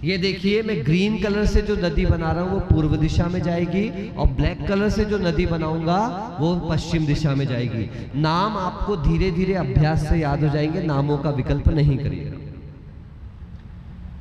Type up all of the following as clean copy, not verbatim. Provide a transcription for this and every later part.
ये देखिए, मैं ग्रीन कलर से जो नदी बना रहा हूँ वो पूर्व दिशा में जाएगी, और ब्लैक कलर से जो नदी बनाऊंगा वो पश्चिम दिशा में जाएगी। नाम आपको धीरे धीरे अभ्यास से याद हो जाएंगे, नामों का विकल्प नहीं करिएगा।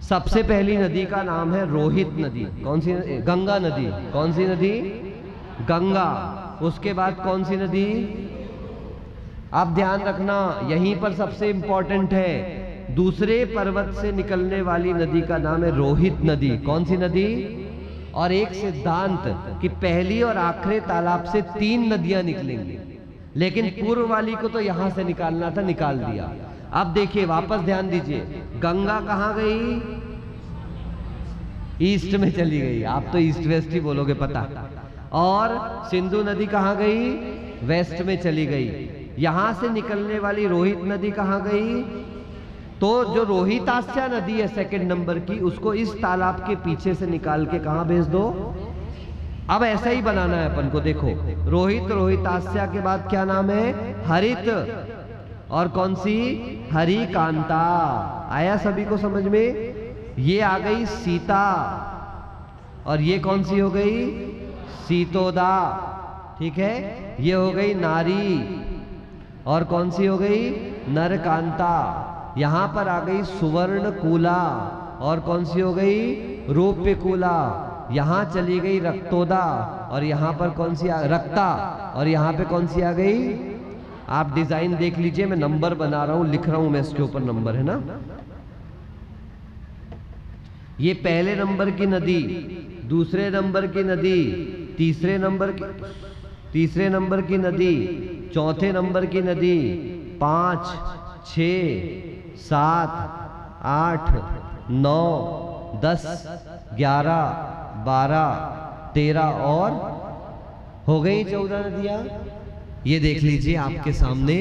सबसे पहली नदी का नाम है रोहित नदी। कौन सी? गंगा नदी। कौन सी नदी? गंगा। उसके बाद कौन सी नदी? आप ध्यान रखना, यहीं पर सबसे इंपॉर्टेंट है, दूसरे पर्वत से निकलने वाली नदी का नाम है रोहित नदी। कौन सी नदी? और एक सिद्धांत कि पहली और आखिरी तालाब से 3 नदियां निकलेंगी, लेकिन पूर्व वाली को तो यहां से निकालना था, निकाल दिया। अब देखिए, वापस ध्यान दीजिए, गंगा कहां गई? ईस्ट में चली गई। आप तो ईस्ट वेस्ट ही बोलोगे, पता। और सिंधु नदी कहां गई? वेस्ट में चली गई। यहां से निकलने वाली रोहित नदी कहां गई? तो जो रोहितास्या नदी है सेकंड नंबर की, उसको इस तालाब के पीछे से निकाल के कहां भेज दो? अब ऐसा ही बनाना है अपन को। देखो, रोहित, रोहितास्या के बाद क्या नाम है? हरित। और कौन सी? हरिकांता। आया सभी को समझ में? ये आ गई सीता, और ये कौन सी हो गई? सीतोदा। ठीक है, ये हो गई नारी, और कौन सी हो गई? नरकांता। यहां पर आ गई सुवर्ण कूला, और कौन सी हो गई? रौप्य कूला। यहां चली गई रक्तोदा, और यहां पर कौन सी? रक्ता। और यहां पे कौन सी आ गई? आप डिजाइन देख लीजिए, मैं नंबर बना रहा हूं, लिख रहा हूं मैं, इसके ऊपर नंबर है ना। ये पहले नंबर की नदी, दूसरे नंबर की नदी, तीसरे नंबर की नदी, चौथे नंबर की नदी, 5, 6, 7, 8, 9, 10, 11, 12, 13 और हो गई 14 नदियां। ये देख लीजिए आपके सामने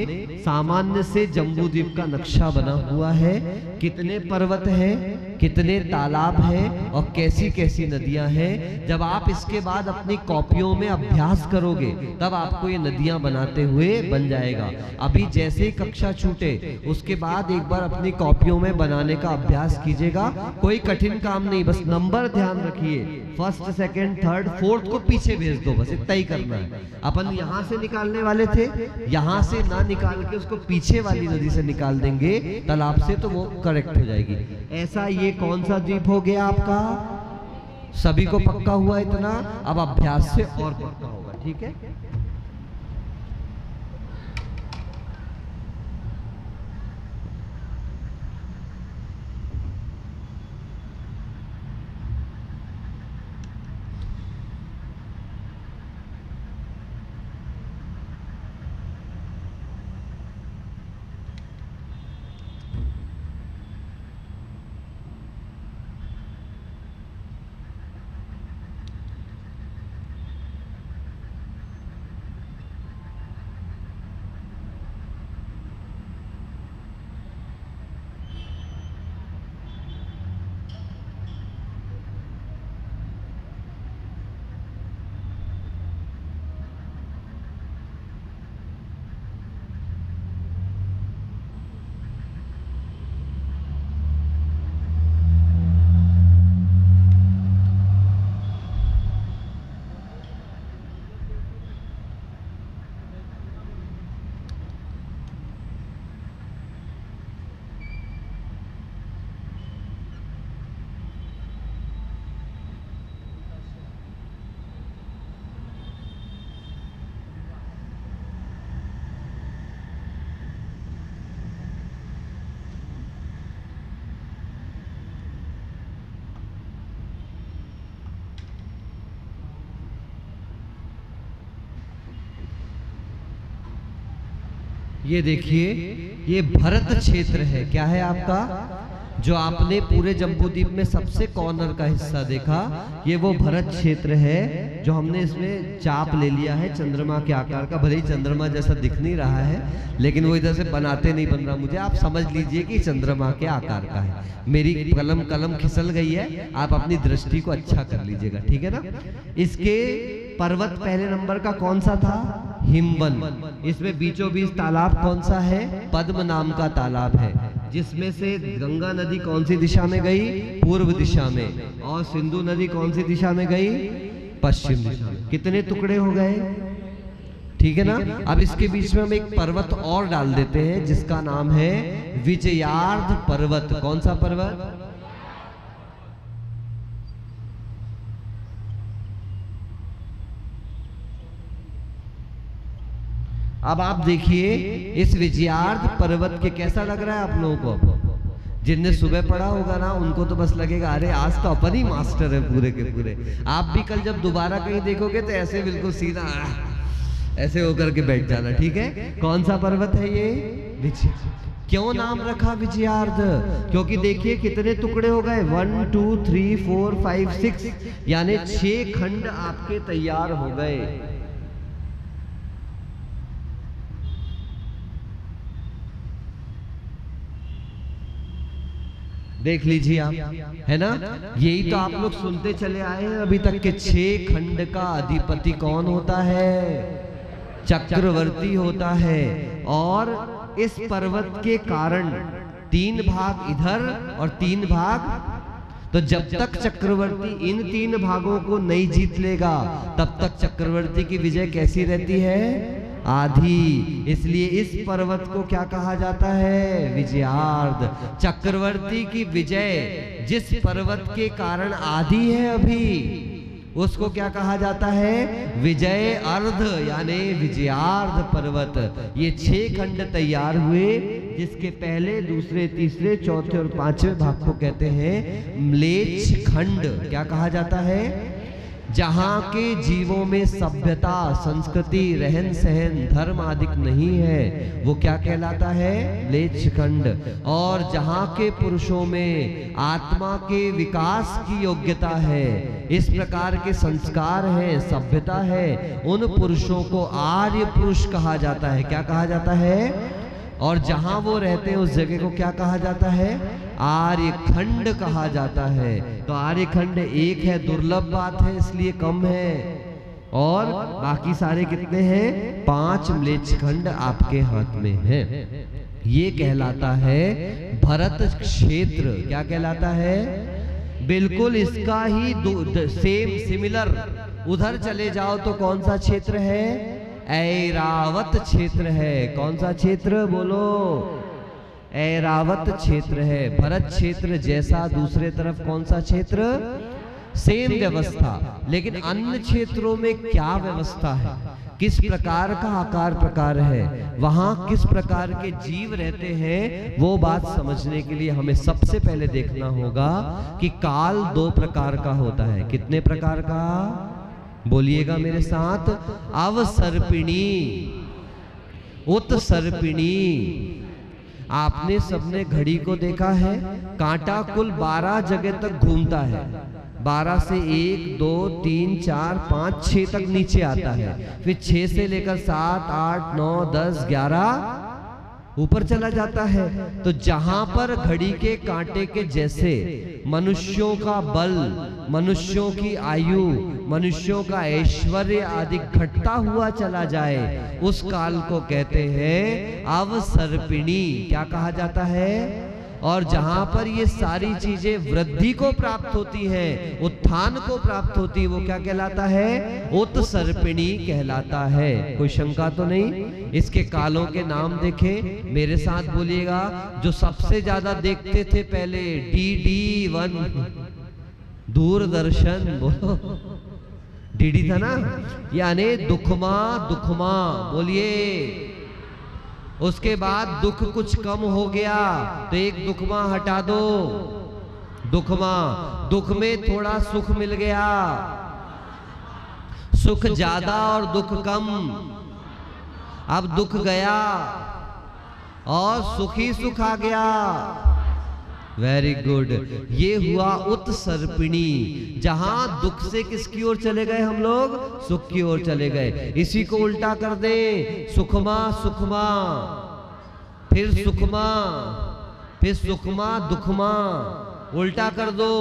सामान्य से जम्बूद्वीप का नक्शा बना हुआ है। कितने पर्वत हैं, कितने तालाब हैं, और कैसी कैसी नदियां हैं। जब आप इसके बाद अपनी कॉपियों में अभ्यास करोगे तब आपको ये नदियां बनाते हुए बन जाएगा। अभी जैसे ही कक्षा छूटे उसके बाद एक बार अपनी कॉपियों में बनाने का अभ्यास कीजिएगा। कोई कठिन काम नहीं, बस नंबर ध्यान रखिए, फर्स्ट, सेकंड, थर्ड, फोर्थ को पीछे भेज दो, बस इतना ही करना है। अपन यहां से निकालने वाले थे, यहां से ना निकाल के उसको पीछे वाली नदी से निकाल देंगे तालाब से, तो वो करेक्ट हो जाएगी। ऐसा ये कौन सा द्वीप हो गया आपका? सभी को पक्का हुआ इतना? अब अभ्यास से और पक्का होगा। ठीक है, ये देखिए, ये भरत क्षेत्र है। क्या है आपका? जो आपने पूरे जम्बूद्वीप में सबसे कॉर्नर का हिस्सा देखा, ये वो भरत क्षेत्र है जो हमने इसमें चाप ले लिया है चंद्रमा के आकार का। भले ही चंद्रमा जैसा दिख नहीं रहा है, लेकिन वो इधर से बनाते नहीं बन रहा मुझे। आप समझ लीजिए कि चंद्रमा के आकार का है। मेरी कलम खिसल गई है, आप अपनी दृष्टि को अच्छा कर लीजिएगा, ठीक है ना। इसके पर्वत पहले नंबर का कौन सा था? हिमवन। इसमें बीचों बीच तालाब कौन सा है? पद्म नाम का तालाब है। जिसमें से गंगा नदी कौन सी दिशा में गई? पूर्व दिशा में। और सिंधु नदी कौन सी दिशा में गई? पश्चिम दिशा में। कितने टुकड़े हो गए? ठीक है ना। अब इसके बीच में हम एक पर्वत और डाल देते हैं जिसका नाम है विजयार्ध पर्वत। कौन सा पर्वत? अब आप देखिए इस विजयार्ध पर्वत के कैसा लग रहा है आप लोगों को? जिनने सुबह पढ़ा होगा ना उनको तो बस लगेगा अरे आज तो अपन ही मास्टर है पूरे के पूरे। आप भी कल जब दोबारा कहीं देखोगे तो ऐसे बिल्कुल सीधा ऐसे होकर के बैठ जाना। ठीक है। कौन सा पर्वत है ये? विजयार्ध। क्यों नाम रखा विजयार्ध? क्योंकि देखिए कितने टुकड़े हो गए, 1 2 3 4 5 6, यानी 6 खंड आपके तैयार हो गए। देख लीजिए आप, है ना। यही तो आप लोग सुनते चले आए हैं अभी तक के 6 खंड का अधिपति कौन होता है? चक्रवर्ती होता है। और इस पर्वत के कारण 3 भाग इधर और 3 भाग, तो जब तक चक्रवर्ती इन 3 भागों को नहीं जीत लेगा तब तक चक्रवर्ती की विजय कैसी रहती है? आधी। इसलिए इस पर्वत को क्या कहा जाता है? विजयार्ध। चक्रवर्ती की विजय जिस पर्वत के कारण आधी है अभी, उसको क्या कहा जाता है? विजय अर्ध, यानी विजयार्ध पर्वत। ये 6 खंड तैयार हुए जिसके पहले, दूसरे, तीसरे, चौथे और 5वें भाग को कहते हैं म्लेच्छ खंड। क्या कहा जाता है? जहां के जीवों में सभ्यता, संस्कृति, रहन सहन, धर्म आदि नहीं है वो क्या कहलाता है? म्लेच्छ खंड। और जहां के पुरुषों में आत्मा के विकास की योग्यता है, इस प्रकार के संस्कार है, सभ्यता है, उन पुरुषों को आर्य पुरुष कहा जाता है। क्या कहा जाता है? और जहां वो रहते हैं उस जगह को क्या कहा जाता है? आर्यखंड कहा जाता है। तो आर्यखंड एक है, दुर्लभ बात है इसलिए कम है। और बाकी सारे कितने हैं? 5 म्लेच्छ खंड आपके हाथ में है। ये कहलाता है भरत क्षेत्र। क्या कहलाता है? बिल्कुल इसका ही सेम सिमिलर उधर चले जाओ तो कौन सा क्षेत्र है? ऐरावत क्षेत्र है। कौन सा क्षेत्र? बोलो। ऐरावत क्षेत्र है। भरत क्षेत्र जैसा दूसरे तरफ कौन सा क्षेत्र? सेम व्यवस्था, लेकिन अन्य क्षेत्रों में क्या व्यवस्था है, किस प्रकार का आकार प्रकार है, वहां किस प्रकार के जीव रहते हैं, वो बात समझने के लिए हमें सबसे पहले देखना होगा कि काल 2 प्रकार का होता है। कितने प्रकार का? बोलिएगा मेरे साथ। अवसर्पिणी, उत्सर्पिणी। आपने सबने घड़ी को देखा है, कांटा कुल 12 जगह तक घूमता है। 12 से 1 2 3 4 5 6 तक नीचे आता है, फिर 6 से लेकर 7 8 9 10 11 ऊपर चला जाता है। तो जहां पर घड़ी के कांटे के जैसे मनुष्यों का बल, मनुष्यों की आयु, मनुष्यों का ऐश्वर्य आदि घटता हुआ चला जाए, उस काल को कहते हैं अवसर्पिणी। क्या कहा जाता है? और जहां पर ये सारी चीजें वृद्धि को प्राप्त होती हैं, उत्थान को प्राप्त होती है, वो क्या कहलाता है? उत्सर्पिणी कहलाता है। कोई शंका तो नहीं? इसके कालों के नाम देखें, मेरे साथ बोलिएगा। जो सबसे ज्यादा देखते थे पहले, DD1 दूरदर्शन, बोलो। DD था ना, यानी दुखमा दुखमा, बोलिए। उसके बाद दुख कुछ कम हो गया तो एक दुखमा हटा दो, दुखमा। दुख में थोड़ा सुख मिल गया, सुख ज्यादा और दुख कम। अब दुख गया और सुखी सुख आ गया। Very good. ये हुआ उत्सर्पिणी। जहां दुख से किसकी ओर चले गए हम लोग? सुख की ओर चले गए। इसी को उल्टा कर दे, सुखमा सुखमा, फिर सुखमा, फिर सुखमा दुखमा, उल्टा कर दो,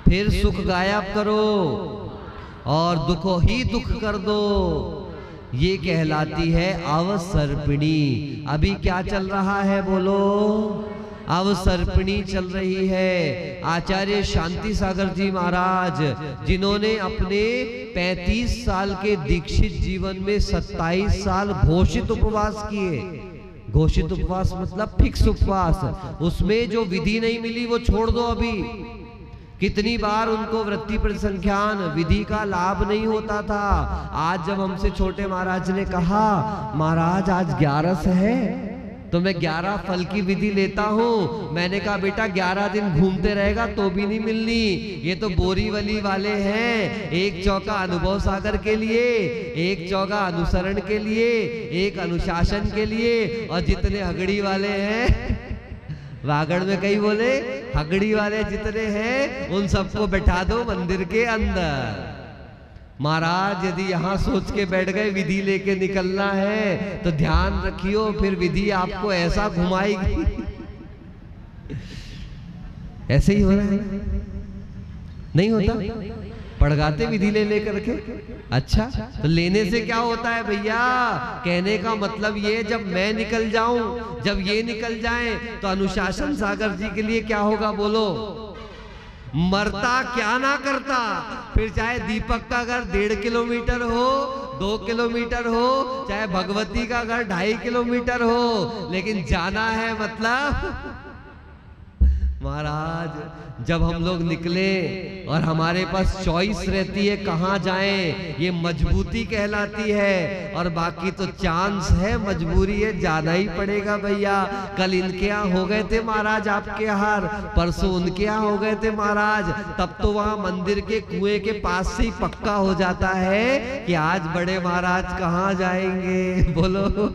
फिर सुख गायब करो और दुखो ही दुख कर दो। ये कहलाती है अवसर्पिणी। अभी क्या चल रहा है बोलो? अवसर्पिणी चल रही है। आचार्य शांति सागर जी महाराज, जिन्होंने अपने 35 साल के दीक्षित जीवन में 27 साल घोषित उपवास किए। घोषित उपवास मतलब फिक्स उपवास, उसमें जो विधि नहीं मिली वो छोड़ दो। अभी कितनी बार उनको वृत्ति परिसंख्यान विधि का लाभ नहीं होता था। आज जब हमसे छोटे महाराज ने कहा महाराज आज 11 है तो मैं 11 फल की विधि लेता हूँ, मैंने कहा बेटा 11 दिन घूमते रहेगा तो भी नहीं मिलनी। ये तो बोरीवली वाले हैं, एक चौका अनुभव सागर के लिए, एक चौका अनुसरण के लिए, एक अनुशासन के लिए, और जितने हगड़ी वाले हैं वागड़ में कई बोले हगड़ी वाले जितने हैं उन सबको बैठा दो मंदिर के अंदर। महाराज यदि यहाँ सोच के बैठ गए विधि लेके निकलना है तो ध्यान रखियो, फिर विधि आपको ऐसा घुमाएगी। ऐसे ही हो रहा है, नहीं होता? पड़गाते विधि ले लेकर के। अच्छा तो लेने से क्या होता है भैया? कहने का मतलब ये, जब मैं निकल जाऊं, जब ये निकल जाएं, तो अनुशासन सागर जी के लिए क्या होगा बोलो? मरता क्या ना करता। फिर चाहे दीपक का घर 1.5 किलोमीटर हो, 2 किलोमीटर हो, चाहे भगवती का घर 2.5 किलोमीटर हो, लेकिन जाना है मतलब। महाराज जब हम लोग निकले और हमारे पास चॉइस रहती है कहाँ जाएं, ये मजबूती कहलाती है। और बाकी तो चांस है, मजबूरी है, जाना ही पड़ेगा भैया। कल इनके यहाँ हो गए थे महाराज आपके हार, परसों उनके यहाँ हो गए थे महाराज, तब तो वहाँ मंदिर के कुएं के पास से ही पक्का हो जाता है कि आज बड़े महाराज कहाँ जाएंगे बोलो।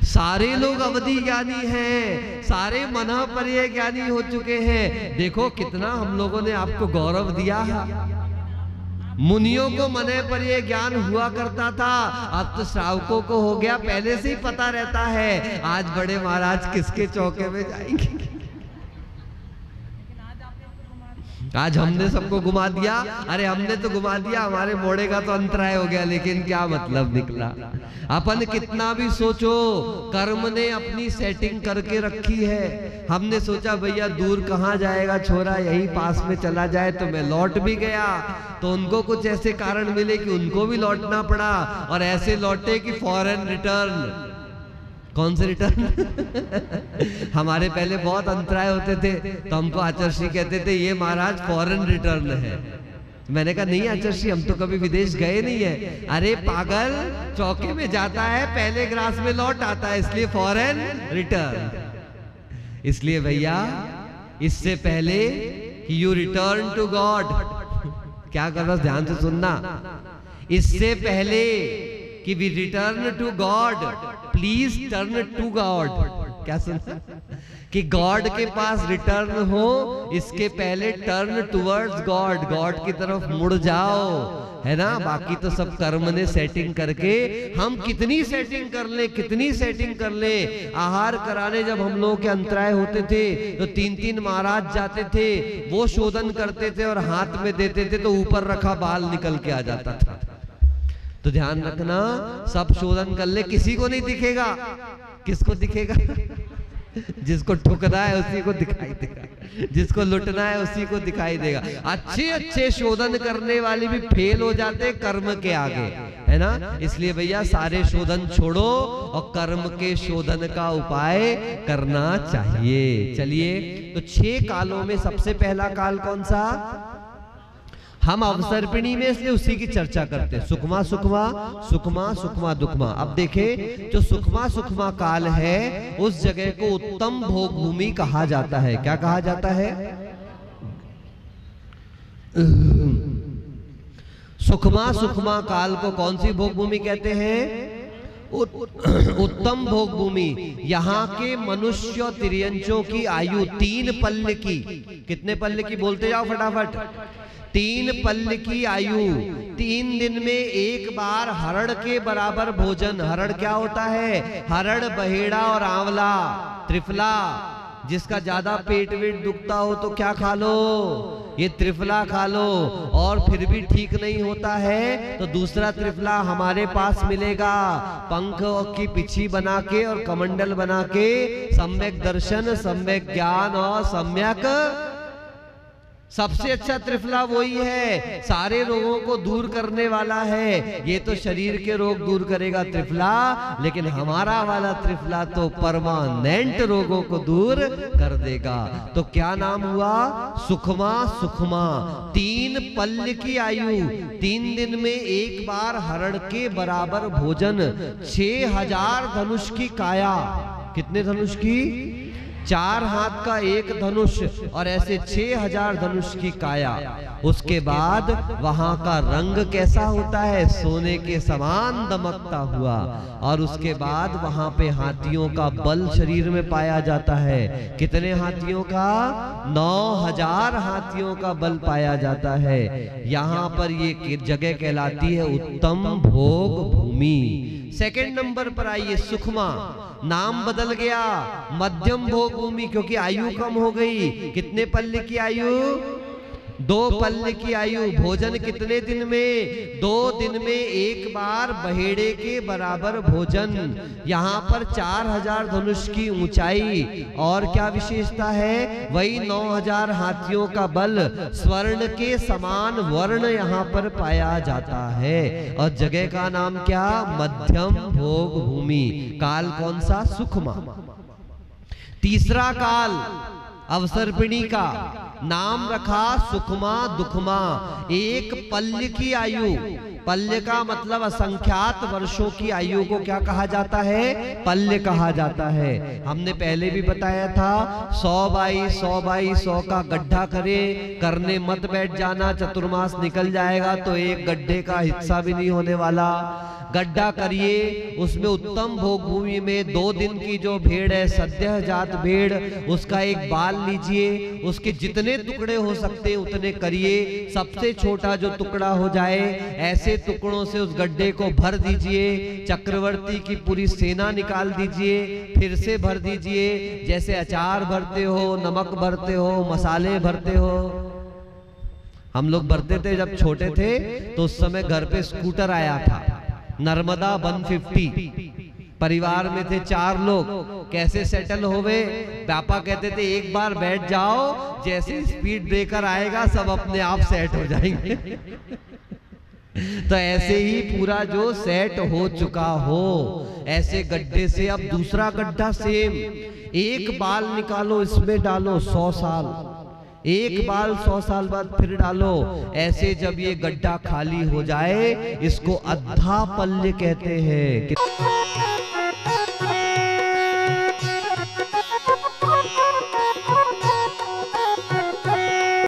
सारे लोग अवधि ज्ञानी हैं, सारे मना पर्याय ज्ञानी हो चुके हैं। देखो कितना हम लोगों ने आपको गौरव दिया है। मुनियों को मने पर्याय ज्ञान हुआ करता था, अब तो श्रावकों को हो गया, पहले से ही पता रहता है आज बड़े महाराज किसके चौके में जाएंगे। आज हमने सबको घुमा दिया। अरे हमने तो घुमा दिया, हमारे मोड़े का तो अंतराय हो गया, लेकिन क्या मतलब निकला? अपन कितना भी सोचो, कर्म ने अपनी सेटिंग करके रखी है। हमने सोचा भैया दूर कहाँ जाएगा छोरा, यही पास में चला जाए, तो मैं लौट भी गया। तो उनको कुछ ऐसे कारण मिले कि उनको भी लौटना पड़ा, और ऐसे लौटे कि फॉरेन रिटर्न। कौन से रिटर्न? हमारे पहले बहुत अंतराय होते थे तो हमको आचार्य कहते थे ये महाराज फॉरेन रिटर्न है। मैंने कहा नहीं आचार्य, हम तो कभी विदेश गए नहीं है। अरे पागल, चौके में जाता है पहले ग्रास में लौट आता है, इसलिए फॉरेन रिटर्न। इसलिए भैया इससे पहले कि यू रिटर्न टू गॉड, क्या कर रहा ध्यान से सुनना, इससे पहले कि we return to God, please turn to God. क्या सुना? कि गॉड के पास रिटर्न हो, इसके पहले टर्न टुवर्ड्स गॉड, गॉड की तरफ मुड़ जाओ, है ना। बाकी तो सब कर्म ने सेटिंग करके, हम कितनी सेटिंग कर ले, कितनी सेटिंग कर ले। आहार कराने जब हम लोगों के अंतराय होते थे तो 3-3 महाराज जाते थे, वो शोधन करते थे और हाथ में देते थे तो ऊपर रखा बाल निकल के आ जाता था। तो ध्यान रखना, सब शोधन कर ले, किसी को नहीं दिखेगा। किसको दिखेगा? जिसको ठुकना है उसी को दिखाई देगा, जिसको लुटना है उसी को दिखाई देगा। अच्छे अच्छे शोधन करने वाले भी फेल हो जाते कर्म के आगे, है ना। इसलिए भैया सारे शोधन छोड़ो और कर्म के शोधन का उपाय करना चाहिए। चलिए, तो 6 कालों में सबसे पहला काल कौन सा? हम अवसर्पिणी में इसलिए उसी की चर्चा करते हैं। सुखमा सुखमा, सुखमा सुखमा दुखमा। अब देखें, जो सुखमा सुखमा काल है उस जगह को उत्तम भोग भूमि कहा जाता है। क्या कहा जाता है? सुखमा सुखमा काल को कौन सी भोग भूमि कहते हैं? उत्तम भोग भूमि। यहाँ के मनुष्य तिर्यंचों की आयु 3 पल्ल की, कितने पल्ल की बोलते जाओ फटाफट? 3 पल्ल की आयु। 3 दिन में एक बार हरड़ के बराबर भोजन। हरड़ क्या होता है? हरड़, बहेड़ा और आंवला, त्रिफला। जिसका ज्यादा पेट वेट दुखता हो तो क्या खा लो? ये त्रिफला खा लो और फिर भी ठीक नहीं होता है तो दूसरा त्रिफला हमारे पास मिलेगा। पंख की पिछी बना के और कमंडल बना के सम्यक दर्शन, सम्यक ज्ञान और सम्यक, सबसे अच्छा त्रिफला वही है, सारे रोगों को दूर करने वाला है। ये तो शरीर के रोग दूर करेगा त्रिफला, लेकिन हमारा वाला त्रिफला तो परमानेंट रोगों को दूर कर देगा। तो क्या नाम हुआ? सुखमा। सुखमा 3 पल्य की आयु, 3 दिन में एक बार हरण के बराबर भोजन, 6000 धनुष की काया। कितने धनुष की? 4 हाथ का एक धनुष और ऐसे 6000 धनुष की काया। उसके बाद वहां का रंग कैसा होता है? सोने के समान दमकता हुआ। और उसके बाद वहां पे हाथियों का बल शरीर में पाया जाता है। कितने हाथियों का? 9000 हाथियों का बल पाया जाता है। यहाँ पर ये जगह कहलाती है उत्तम भोग भूमि। सेकंड नंबर पर आइए सुखमा, नाम बदल गया मध्यम भोग भूमि, क्योंकि आयु कम हो गई। कितने पल्ले की आयु? 2 पल्ले की आयु। भोजन कितने दिन में? 2 दिन में एक बार बहेड़े के बराबर भोजन। यहाँ पर 4000 धनुष की ऊंचाई। और क्या विशेषता है? वही 9000 हाथियों का बल, स्वर्ण के समान वर्ण यहाँ पर पाया जाता है। और जगह का नाम क्या? मध्यम भोग भूमि। काल कौन सा? सुखमा। तीसरा काल अवसर्पिणी का, नाम रखा सुखमा दुखमा। 1 पल्य की आयु। पल्य का मतलब असंख्यात वर्षों की आयु को क्या कहा जाता है? पल्य कहा जाता है। हमने पहले भी बताया था 100 बाई 100 बाई 100 का गड्ढा करने मत बैठ जाना, चतुर्मास निकल जाएगा तो एक गड्ढे का हिस्सा भी नहीं होने वाला। गड्ढा करिए, उसमें उत्तम भोग भूमि में 2 दिन की जो भेड़ है, सद्यः जात भेड़, उसका एक बाल लीजिए, उसके जितने टुकड़े हो सकते उतने करिए। सबसे छोटा जो टुकड़ा हो जाए, ऐसे टुकड़ों से उस गड्ढे को भर दीजिए। चक्रवर्ती की पूरी सेना निकाल दीजिए, फिर से भर दीजिए। जैसे अचार भरते हो, नमक भरते हो, मसाले भरते हो। हम लोग भरते थे जब छोटे थे, तो उस समय घर पे स्कूटर आया था, नर्मदा 150। परिवार में थे 4 लोग। कैसे सेटल हो गए? पापा कहते थे एक बार बैठ जाओ, जैसे स्पीड ब्रेकर आएगा सब अपने आप सेट हो जाएंगे। तो ऐसे ही पूरा जो सेट हो चुका हो, ऐसे गड्ढे से अब दूसरा गड्ढा सेम। एक बाल निकालो, इसमें डालो 100 साल, एक बाल 100 साल बाद फिर डालो। ऐसे जब ये गड्ढा खाली हो जाए, इसको अद्धा पल्य कहते हैं।